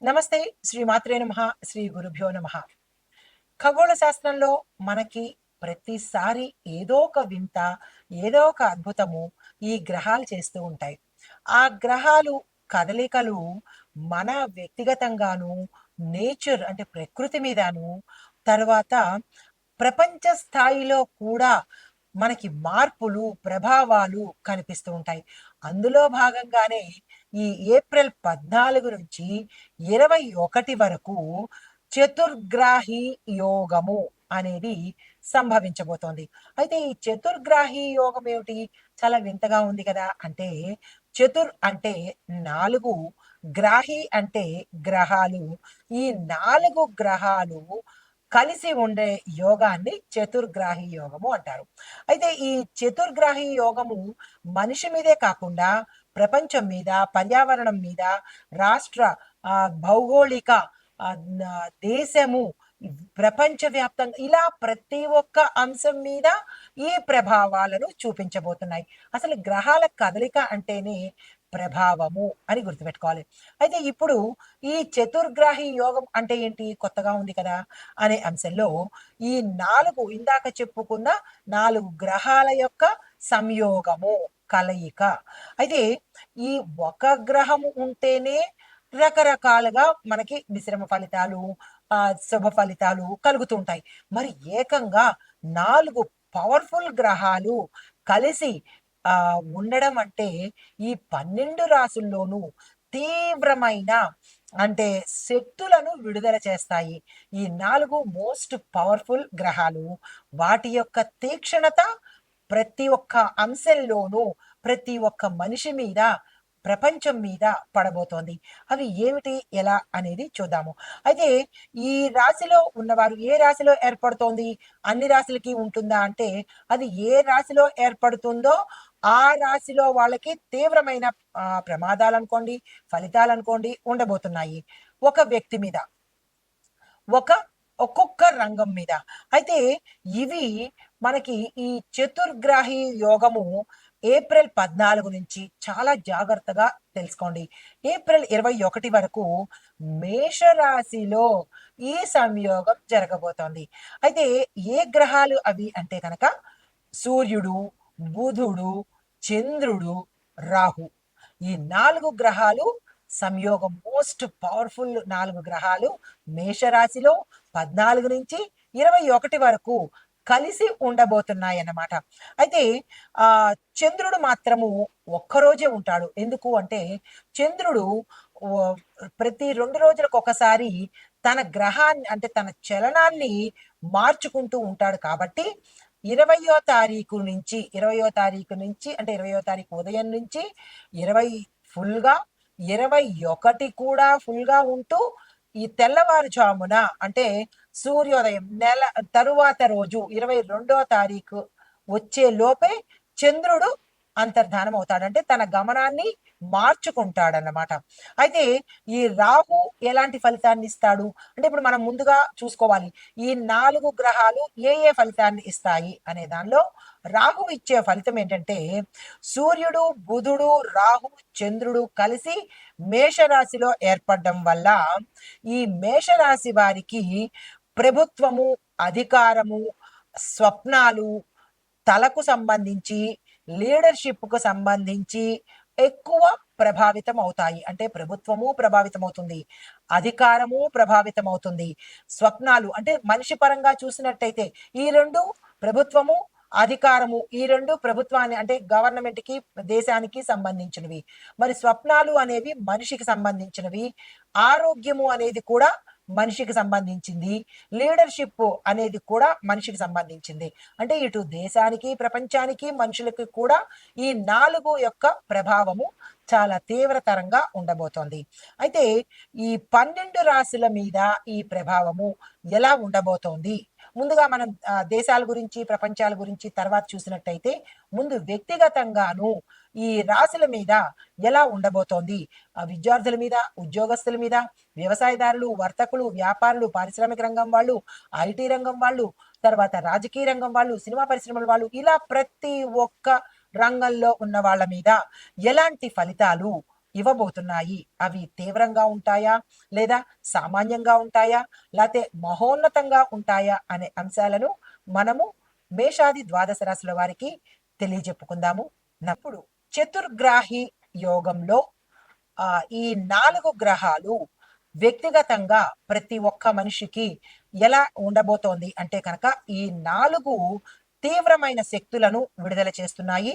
నమస్తే. శ్రీ మాత్రే నమః. శ్రీ గురుభ్యో నమః. ఖగోళ శాస్త్రంలో మనకి ప్రతిసారి ఏదో ఒక వింత, ఏదో ఒక అద్భుతము ఈ గ్రహాలు చేస్తూ ఉంటాయి. ఆ గ్రహాలు కదలికలు మన వ్యక్తిగతంగాను, నేచర్ అంటే ప్రకృతి మీదను, తర్వాత ప్రపంచ స్థాయిలో కూడా మనకి మార్పులు, ప్రభావాలు కనిపిస్తూ ఉంటాయి. అందులో భాగంగానే ఈ ఏప్రిల్ 14 నుంచి 21 వరకు చతుర్గ్రాహి యోగము అనేది సంభవించబోతోంది. అయితే ఈ చతుర్గ్రాహి యోగం ఏమిటి? చాలా వింతగా ఉంది కదా! అంటే చతుర్ అంటే 4, గ్రాహి అంటే గ్రహాలు. ఈ 4 గ్రహాలు కలిసి ఉండే యోగాన్ని చతుర్గ్రాహి యోగము అంటారు. అయితే ఈ చతుర్గ్రాహి యోగము మనిషి మీదే కాకుండా ప్రపంచం మీద, పర్యావరణం మీద, రాష్ట్ర భౌగోళిక దేశము, ప్రపంచవ్యాప్తంగా ఇలా ప్రతి ఒక్క అంశం మీద ఈ ప్రభావాలను చూపించబోతున్నాయి. అసలు గ్రహాల కదలిక అంటేనే ప్రభావము అని గుర్తుపెట్టుకోవాలి. అయితే ఇప్పుడు ఈ చతుర్గ్రాహి యోగం అంటే ఏంటి? కొత్తగా ఉంది కదా! అనే అంశంలో ఈ 4 ఇందాక చెప్పుకున్న 4 గ్రహాల యొక్క సంయోగము, కలయిక. అయితే ఈ ఒక గ్రహము ఉంటేనే రకరకాలుగా మనకి మిశ్రమ ఫలితాలు, శుభ ఫలితాలు కలుగుతూ ఉంటాయి. మరి ఏకంగా 4 పవర్‌ఫుల్ గ్రహాలు కలిసి ఉండడం అంటే ఈ 12 రాసుల్లోనూ తీవ్రమైన అంటే శక్తులను విడుదల చేస్తాయి. ఈ 4 మోస్ట్ పవర్‌ఫుల్ గ్రహాలు. వాటి యొక్క తీక్షణత ప్రతి ఒక్క అంశంలోనూ, ప్రతి ఒక్క మనిషి మీద, ప్రపంచం మీద పడబోతోంది. అవి ఏమిటి? ఎలా? అనేది చూద్దాము. అయితే ఈ రాశిలో ఉన్నవారు ఏ రాశిలో ఏర్పడుతోంది? అన్ని రాశులకి ఉంటుందా అంటే, అది ఏ రాశిలో ఏర్పడుతుందో ఆ రాశిలో వాళ్ళకి తీవ్రమైన ప్రమాదాలనుకోండి, ఫలితాలనుకోండి ఉండబోతున్నాయి. ఒక వ్యక్తి మీద, ఒక్కొక్క రంగం మీద. అయితే ఇవి మనకి ఈ చతుర్గ్రాహి యోగము ఏప్రిల్ 14 నుంచి చాలా జాగ్రత్తగా తెలుసుకోండి. ఏప్రిల్ 21 వరకు మేషరాశిలో ఈ సంయోగం జరగబోతోంది. అయితే ఏ గ్రహాలు అవి అంటే కనుక సూర్యుడు, బుధుడు, చంద్రుడు, రాహు. ఈ 4 గ్రహాలు సంయోగం. మోస్ట్ పవర్‌ఫుల్ 4 గ్రహాలు మేషరాశిలో 14 నుంచి 21 వరకు కలిసి ఉండబోతున్నాయన్నమాట. అయితే చంద్రుడు మాత్రము ఒక్కరోజే ఉంటాడు. ఎందుకు అంటే చంద్రుడు ఓహ్, ప్రతి 2 రోజులకొకసారి తన గ్రహాన్ని అంటే తన చలనాన్ని మార్చుకుంటూ ఉంటాడు కాబట్టి 20వ తారీఖు నుంచి అంటే 20వ తారీఖు ఉదయం నుంచి 20 ఫుల్‌గా, 21 కూడా ఫుల్‌గా ఉంటూ ఈ తెల్లవారుజామున అంటే సూర్యోదయం తరువాత రోజు 22వ తారీఖు వచ్చే లోపే చంద్రుడు అంతర్ధానం అవుతాడు. అంటే తన గమనాన్ని మార్చుకుంటాడన్నమాట. అయితే ఈ రాహు ఎలాంటి ఫలితాన్ని ఇస్తాడు? అంటే ఇప్పుడు మనం ముందుగా చూసుకోవాలి. ఈ 4 గ్రహాలు ఏ ఏ ఫలితాన్ని ఇస్తాయి అనే దానిలో రాహు ఇచ్చే ఫలితం ఏంటంటే సూర్యుడు, బుధుడు, రాహు, చంద్రుడు కలిసి మేషరాశిలో ఏర్పడడం వల్ల ఈ మేషరాశి వారికి ప్రభుత్వము, అధికారము, స్వప్నాలు, తలకు సంబంధించి, లీడర్‌షిప్‌కు సంబంధించి ఎక్కువ ప్రభావితం అవుతాయి. అంటే ప్రభుత్వము ప్రభావితమవుతుంది. అధికారము ప్రభావితమవుతుంది. స్వప్నాలు అంటే మనిషి పరంగా చూసినట్టయితే ఈ 2 ప్రభుత్వము, అధికారము ఈ 2 ప్రభుత్వాన్ని అంటే గవర్నమెంట్‌కి, దేశానికి సంబంధించినవి. మరి స్వప్నాలు అనేవి మనిషికి సంబంధించినవి. ఆరోగ్యము అనేది కూడా మనిషికి సంబంధించింది. లీడర్‌షిప్ అనేది కూడా మనిషికి సంబంధించింది. అంటే ఇటు దేశానికి, ప్రపంచానికి, మనుషులకి కూడా ఈ 4 యొక్క ప్రభావము చాలా తీవ్రతరంగా ఉండబోతోంది. అయితే ఈ 12 రాశుల మీద ఈ ప్రభావము ఎలా ఉండబోతోంది? ముందుగా మనం దేశాల గురించి, ప్రపంచాల గురించి తర్వాత చూసినట్టయితే ముందు వ్యక్తిగతంగాను ఈ రాశుల మీద ఎలా ఉండబోతోంది? విద్యార్థుల మీద, ఉద్యోగస్తుల మీద, వ్యవసాయదారులు, వర్తకులు, వ్యాపారులు, పారిశ్రామిక రంగం వాళ్ళు, ఐటీ రంగం వాళ్ళు, తర్వాత రాజకీయ రంగం వాళ్ళు, సినిమా పరిశ్రమల వాళ్ళు ఇలా ప్రతి ఒక్క రంగంలో ఉన్న వాళ్ళ మీద ఎలాంటి ఫలితాలు ఇవ్వబోతున్నాయి. అవి తీవ్రంగా ఉంటాయా? లేదా సామాన్యంగా ఉంటాయా? లేతే మహోన్నతంగా ఉంటాయా? అనే అంశాలను మనము మేషాది ద్వాదశ రాశుల వారికి తెలియజెప్పుకుందాము. నప్పుడు చతుర్గ్రాహి యోగంలో ఈ 4 గ్రహాలు వ్యక్తిగతంగా ప్రతి ఒక్క మనిషికి ఎలా ఉండబోతోంది అంటే కనుక ఈ 4 తీవ్రమైన శక్తులను విడుదల చేస్తున్నాయి.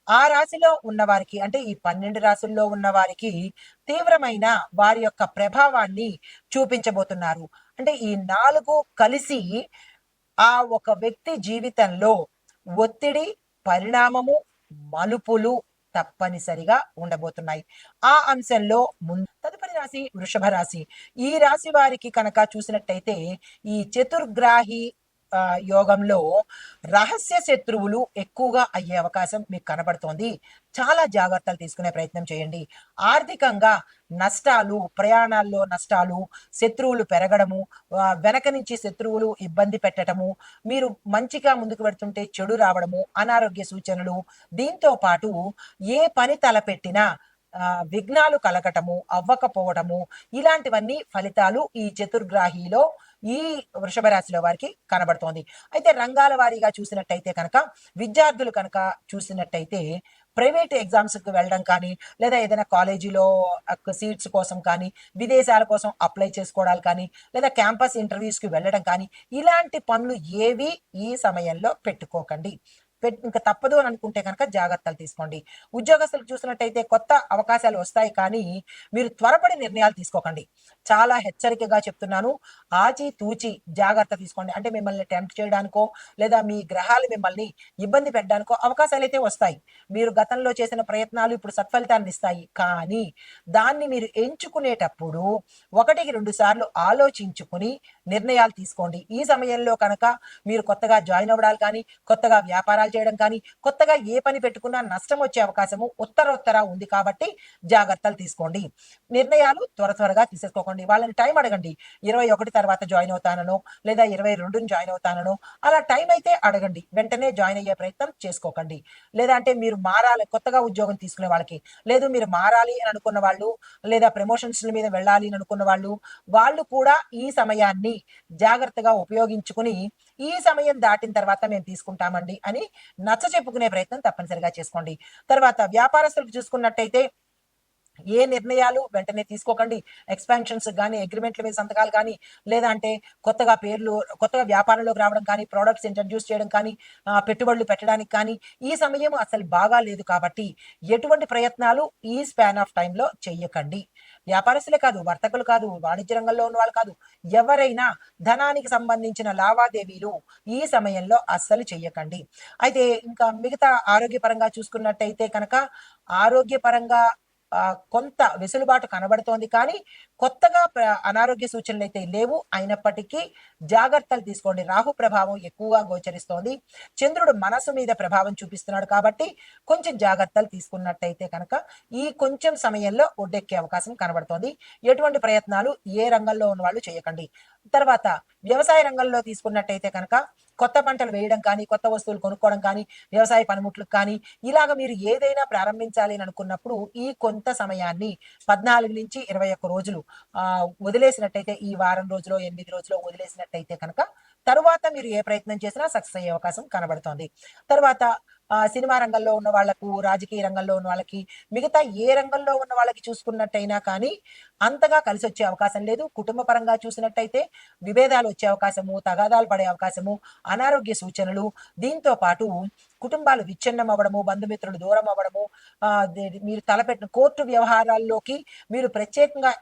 ఆ రాశిలో ఉన్నవారికి అంటే ఈ 12 రాశుల్లో ఉన్నవారికి తీవ్రమైన వారి యొక్క ప్రభావాన్ని చూపించబోతున్నారు. అంటే ఈ 4 కలిసి ఒక వ్యక్తి జీవితంలో ఒత్తిడి, పరిణామము, మలుపులు తప్పనిసరిగా ఉండబోతున్నాయి. ఆ అంశంలో తదుపరి రాశి వృషభ రాశి. ఈ రాశి వారికి కనుక చూసినట్టయితే ఈ చతుర్గ్రాహి యోగంలో రహస్య శత్రువులు ఎక్కువగా అయ్యే అవకాశం మీకు కనబడుతోంది. చాలా జాగ్రత్తలు తీసుకునే ప్రయత్నం చేయండి. ఆర్థికంగా నష్టాలు, ప్రయాణాల్లో నష్టాలు, శత్రువులు పెరగడము, వెనక నుంచి శత్రువులు ఇబ్బంది పెట్టడము, మీరు మంచిగా ముందుకు వెళ్తుంటే చెడు రావడము, అనారోగ్య సూచనలు, దీంతో పాటు ఏ పని తలపెట్టినా విఘ్నాలు కలగటము, అవ్వకపోవడము, ఇలాంటివన్నీ ఫలితాలు ఈ చతుర్గ్రాహిలో ఈ వృషభ రాశిలో వారికి కనబడుతోంది. అయితే రంగాల వారీగా చూసినట్టయితే కనుక విద్యార్థులు కనుక చూసినట్టయితే ప్రైవేట్ ఎగ్జామ్స్కి వెళ్ళడం కానీ, లేదా ఏదైనా కాలేజీలో సీట్స్ కోసం కానీ, విదేశాల కోసం అప్లై చేసుకోవడాలు కానీ, లేదా క్యాంపస్ ఇంటర్వ్యూస్కి వెళ్ళడం కానీ, ఇలాంటి పనులు ఏవి ఈ సమయంలో పెట్టుకోకండి. ఇంకా తప్పదు అని అనుకుంటే కనుక జాగ్రత్తలు తీసుకోండి. ఉద్యోగస్తులకు చూసినట్టయితే కొత్త అవకాశాలు వస్తాయి కానీ మీరు త్వరపడి నిర్ణయాలు తీసుకోకండి. చాలా హెచ్చరికగా చెప్తున్నాను. ఆచితూచి జాగ్రత్త తీసుకోండి. అంటే మిమ్మల్ని టెంప్ట్ చేయడానికో లేదా మీ గ్రహాలు మిమ్మల్ని ఇబ్బంది పెట్టడానికో అవకాశాలు అయితే వస్తాయి. మీరు గతంలో చేసిన ప్రయత్నాలు ఇప్పుడు సత్ఫలితాన్ని ఇస్తాయి. కానీ దాన్ని మీరు ఎంచుకునేటప్పుడు 1-2 సార్లు ఆలోచించుకుని నిర్ణయాలు తీసుకోండి. ఈ సమయంలో కనుక మీరు కొత్తగా జాయిన్ అవ్వడాలు కానీ, కొత్తగా వ్యాపారాలు చేయడం కానీ, కొత్తగా ఏ పని పెట్టుకున్నా నష్టం వచ్చే అవకాశము ఉత్తర ఉంది కాబట్టి జాగ్రత్తలు తీసుకోండి. నిర్ణయాలు త్వరగా తీసేసుకోకండి. వాళ్ళని టైం అడగండి. 21 తర్వాత జాయిన్ అవుతానో లేదా 22ని జాయిన్ అవుతానో అలా టైం అయితే అడగండి. వెంటనే జాయిన్ అయ్యే ప్రయత్నం చేసుకోకండి. లేదా అంటే మీరు మారాలి, కొత్తగా ఉద్యోగం తీసుకునే వాళ్ళకి లేదు, మీరు మారాలి అని అనుకున్న వాళ్ళు లేదా ప్రమోషన్స్ మీద వెళ్ళాలి అని అనుకున్న వాళ్ళు కూడా ఈ సమయాన్ని జాగ్రత్తగా ఉపయోగించుకుని ఈ సమయం దాటిన తర్వాత మేము తీసుకుంటామండి అని నచ్చ చెప్పుకునే ప్రయత్నం తప్పనిసరిగా చేసుకోండి. తర్వాత వ్యాపారస్తులకు చూసుకున్నట్టయితే ఏ నిర్ణయాలు వెంటనే తీసుకోకండి. ఎక్స్పాన్షన్స్ కానీ, అగ్రిమెంట్ల మీద సంతకాలు కానీ, లేదా అంటే కొత్తగా వ్యాపారంలోకి రావడం కానీ, ప్రోడక్ట్స్ ఇంట్రడ్యూస్ చేయడం కానీ, పెట్టుబడులు పెట్టడానికి కానీ ఈ సమయం అసలు బాగా లేదు కాబట్టి ఎటువంటి ప్రయత్నాలు ఈ స్పాన్ ఆఫ్ టైంలో చెయ్యకండి. వ్యాపారస్తులే కాదు, వర్తకులు కాదు, వాణిజ్య రంగంలో ఉన్న వాళ్ళు కాదు, ఎవరైనా ధనానికి సంబంధించిన లావాదేవీలు ఈ సమయంలో అస్సలు చెయ్యకండి. అయితే ఇంకా మిగతా ఆరోగ్యపరంగా చూసుకున్నట్టయితే కనుక ఆరోగ్యపరంగా కొంత వెసులుబాటు కనబడుతోంది కానీ కొత్తగా అనారోగ్య సూచనలు అయితే లేవు. అయినప్పటికీ జాగ్రత్తలు తీసుకోండి. రాహు ప్రభావం ఎక్కువగా గోచరిస్తోంది. చంద్రుడు మనసు మీద ప్రభావం చూపిస్తున్నాడు కాబట్టి కొంచెం జాగ్రత్తలు తీసుకున్నట్టయితే కనుక ఈ కొంచెం సమయంలో ఒడ్డెక్కే అవకాశం కనబడుతోంది. ఎటువంటి ప్రయత్నాలు ఏ రంగంలో ఉన్న వాళ్ళు చేయకండి. తర్వాత వ్యవసాయ రంగంలో తీసుకున్నట్టయితే కనుక కొత్త పంటలు వేయడం కానీ, కొత్త వస్తువులు కొనుక్కోవడం కానీ, వ్యవసాయ పనిముట్లకు కానీ ఇలాగ మీరు ఏదైనా ప్రారంభించాలి అని అనుకున్నప్పుడు ఈ కొంత సమయాన్ని 14-21 రోజులు వదిలేసినట్టయితే, ఈ వారం రోజులో 8 రోజులో వదిలేసినట్టయితే కనుక తరువాత మీరు ఏ ప్రయత్నం చేసినా సక్సెస్ అయ్యే అవకాశం కనబడుతోంది. తర్వాత సినిమా రంగంలో ఉన్న వాళ్ళకు, రాజకీయ రంగంలో ఉన్న వాళ్ళకి, మిగతా ఏ రంగంలో ఉన్న వాళ్ళకి చూసుకున్నట్టయినా కానీ అంతగా కలిసి వచ్చే అవకాశం లేదు. కుటుంబ పరంగా చూసినట్టయితే విభేదాలు వచ్చే అవకాశము, తగాదాలు పడే అవకాశము, అనారోగ్య సూచనలు, దీంతో పాటు కుటుంబాలు విచ్ఛిన్నం అవ్వడము, బంధుమిత్రులు దూరం అవ్వడము, మీరు తలపెట్టిన కోర్టు వ్యవహారాల్లోకి మీరు ప్రత్యేకంగా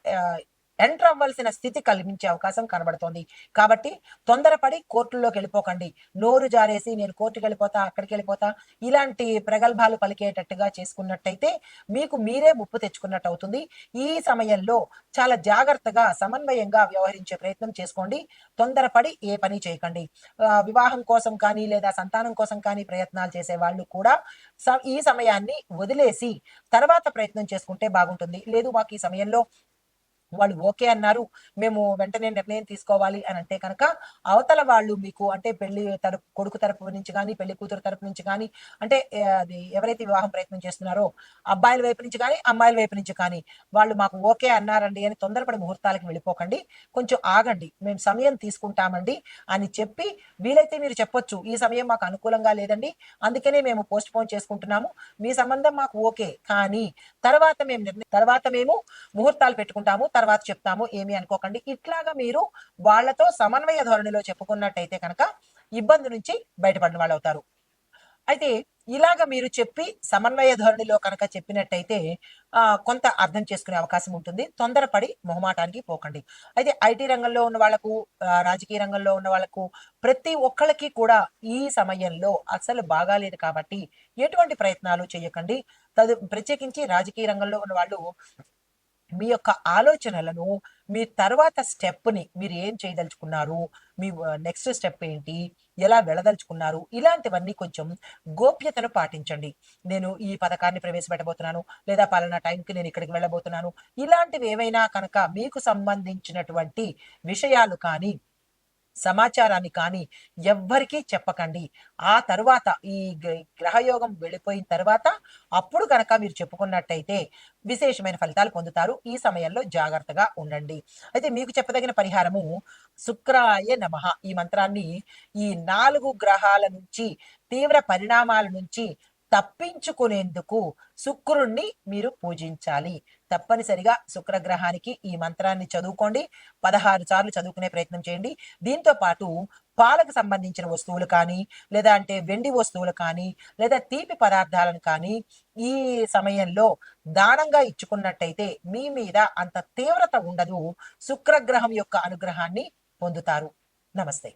ఎంటర్ అవ్వాల్సిన స్థితి కల్పించే అవకాశం కనబడుతోంది. కాబట్టి తొందరపడి కోర్టుల్లోకి వెళ్ళిపోకండి. నోరు జారేసి నేను కోర్టుకి వెళ్ళిపోతా, అక్కడికి వెళ్ళిపోతా ఇలాంటి ప్రగల్భాలు పలికేటట్టుగా చేసుకున్నట్టయితే మీకు మీరే ముప్పు తెచ్చుకున్నట్టు అవుతుంది. ఈ సమయంలో చాలా జాగ్రత్తగా సమన్వయంగా వ్యవహరించే ప్రయత్నం చేసుకోండి. తొందరపడి ఏ పని చేయకండి. వివాహం కోసం కానీ లేదా సంతానం కోసం కానీ ప్రయత్నాలు చేసే వాళ్ళు కూడా ఈ సమయాన్ని వదిలేసి తర్వాత ప్రయత్నం చేసుకుంటే బాగుంటుంది. లేదు మాకు ఈ సమయంలో వాళ్ళు ఓకే అన్నారు, మేము వెంటనే నిర్ణయం తీసుకోవాలి అని అంటే కనుక అవతల వాళ్ళు మీకు అంటే పెళ్లి తరపు కొడుకు తరపు నుంచి కానీ పెళ్లి కూతురు తరపు నుంచి కానీ అంటే అది ఎవరైతే వివాహం ప్రయత్నం చేస్తున్నారో అబ్బాయిల వైపు నుంచి కానీ అమ్మాయిల వైపు నుంచి కానీ వాళ్ళు మాకు ఓకే అన్నారండి అని తొందరపడి ముహూర్తాలకు వెళ్ళిపోకండి, కొంచెం ఆగండి, మేము సమయం తీసుకుంటామండి అని చెప్పి వీలైతే మీరు చెప్పొచ్చు, ఈ సమయం మాకు అనుకూలంగా లేదండి, అందుకనే మేము పోస్ట్ పోన్ చేసుకుంటున్నాము, మీ సంబంధం మాకు ఓకే కానీ తర్వాత మేము ముహూర్తాలు పెట్టుకుంటాము, తర్వాత చెప్తాము, ఏమీ అనుకోకండి. ఇట్లాగా మీరు వాళ్ళతో సమన్వయ ధోరణిలో చెప్పుకున్నట్టయితే కనుక ఇబ్బంది నుంచి బయటపడిన వాళ్ళు అవుతారు. అయితే ఇలాగ మీరు చెప్పి సమన్వయ ధోరణిలో కనుక చెప్పినట్టయితే కొంత అర్థం చేసుకునే అవకాశం ఉంటుంది. తొందరపడి మొహమాటానికి పోకండి. అయితే ఐటీ రంగంలో ఉన్న వాళ్ళకు, రాజకీయ రంగంలో ఉన్న వాళ్ళకు ప్రతి ఒక్కళ్ళకి కూడా ఈ సమయంలో అసలు బాగాలేదు కాబట్టి ఎటువంటి ప్రయత్నాలు చేయకండి. ప్రత్యేకించి రాజకీయ రంగంలో ఉన్న వాళ్ళు మీ యొక్క ఆలోచనలను మీ తర్వాత స్టెప్‌ని మీరు ఏం చేయదలుచుకున్నారు? మీ నెక్స్ట్ స్టెప్ ఏంటి? ఎలా వెళ్ళదలుచుకున్నారు? ఇలాంటివన్నీ కొంచెం గోప్యతను పాటించండి. నేను ఈ పథకాన్ని ప్రవేశపెట్టబోతున్నాను, లేదా పలానా టైంకి నేను ఇక్కడికి వెళ్ళబోతున్నాను. ఇలాంటివి ఏవైనా కనుక మీకు సంబంధించినటువంటి విషయాలు కానీ సమాచారాన్ని కానీ ఎవ్వరికీ చెప్పకండి. ఆ తరువాత ఈ గ్రహయోగం వెళ్ళిపోయిన తర్వాత అప్పుడు గనక మీరు చెప్పుకున్నట్టయితే విశేషమైన ఫలితాలు పొందుతారు. ఈ సమయంలో జాగ్రత్తగా ఉండండి. అయితే మీకు చెప్పదగిన పరిహారము శుక్రాయ నమః ఈ మంత్రాన్ని ఈ 4 గ్రహాల నుంచి తీవ్ర పరిణామాల నుంచి తప్పించుకునేందుకు శుక్రుణ్ణి మీరు పూజించాలి. తప్పనిసరిగా శుక్రగ్రహానికి ఈ మంత్రాన్ని చదువుకోండి. 16 సార్లు చదువుకునే ప్రయత్నం చేయండి. దీంతో పాటు పాలకు సంబంధించిన వస్తువులు కానీ, లేదా అంటే వెండి వస్తువులు కానీ, లేదా తీపి పదార్థాలను కానీ ఈ సమయంలో దానంగా ఇచ్చుకున్నట్టయితే మీ మీద అంత తీవ్రత ఉండదు. శుక్రగ్రహం యొక్క అనుగ్రహాన్ని పొందుతారు. నమస్తే.